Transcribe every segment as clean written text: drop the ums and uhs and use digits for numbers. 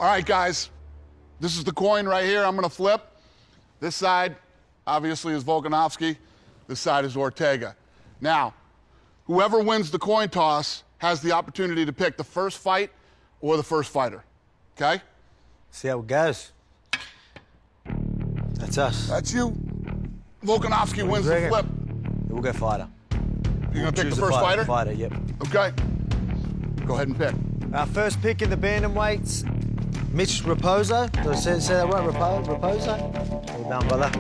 All right, guys. This is the coin right here. I'm going to flip. This side, obviously, is Volkanovski. This side is Ortega. Now, whoever wins the coin toss has the opportunity to pick the first fight or the first fighter. Okay? See how it goes. That's us. That's you. Volkanovski wins the flip. We'll go fighter. You're going to pick the first fighter? Fighter, yep. Okay. Go ahead and pick. Our first pick in the bantamweights, Mitch Raposo. Did I say that right? Raposo? Well done, brother.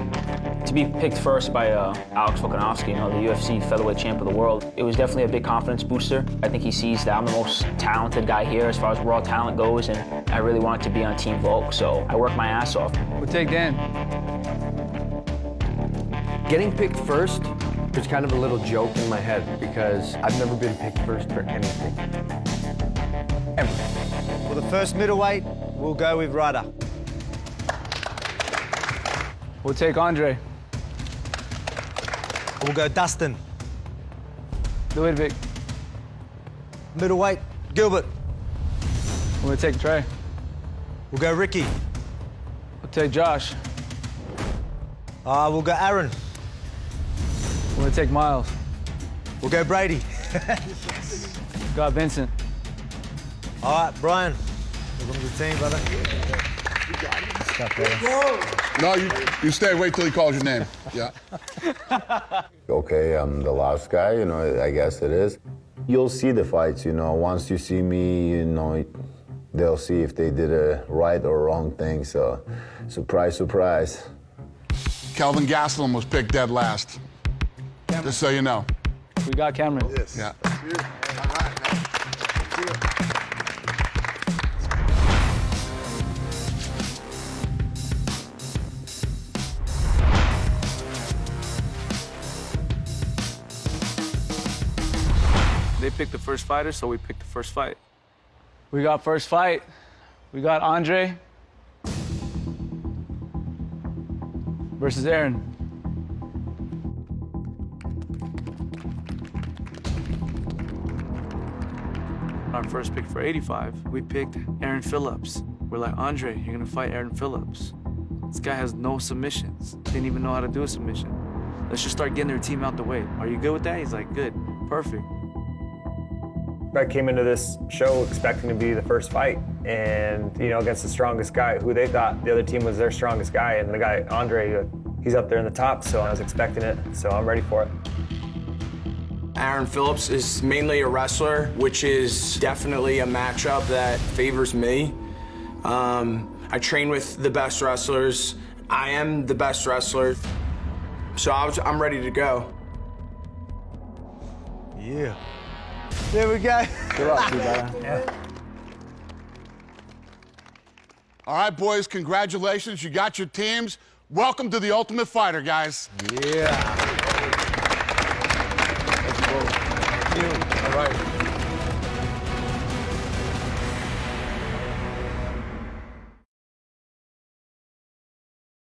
To be picked first by Alex Volkanovski, you know, the UFC featherweight champ of the world, it was definitely a big confidence booster. I think he sees that I'm the most talented guy here as far as raw talent goes, and I really wanted to be on Team Volk, so I worked my ass off. We'll take Dan. Getting picked first was kind of a little joke in my head because I've never been picked first for anything. Ever. For the first middleweight, we'll go with Ryder. We'll take Andre. We'll go Dustin. Ludwig. Middleweight, Gilbert. We'll take Trey. We'll go Ricky. We'll take Josh. We'll go Aaron. We'll take Miles. We'll go Brady. Got Vincent. All right, Brian. Welcome to the team, brother. No, you stay. Wait till he calls your name. Yeah. Okay, I'm the last guy, you know, I guess it is. You'll see the fights, you know. Once you see me, you know, they'll see if they did a right or wrong thing. So, surprise, surprise. Kelvin Gastelum was picked dead last. Cameron. Just so you know. We got Cameron. Yes. Yeah. All right, man. They picked the first fighter, so we picked the first fight. We got first fight. We got Andre versus Aaron. Our first pick for 85, we picked Aaron Phillips. We're like, Andre, you're gonna fight Aaron Phillips. This guy has no submissions. Didn't even know how to do a submission. Let's just start getting their team out the way. Are you good with that? He's like, good, perfect. I came into this show expecting to be the first fight and, you know, against the strongest guy who they thought the other team was their strongest guy. And the guy, Andre, he's up there in the top, so I was expecting it. So I'm ready for it. Aaron Phillips is mainly a wrestler, which is definitely a matchup that favors me. I train with the best wrestlers. I am the best wrestler. So I'm ready to go. Yeah. There we go. Good luck, you brother. Yeah. All right, boys, congratulations. You got your teams. Welcome to the Ultimate Fighter, guys. Yeah.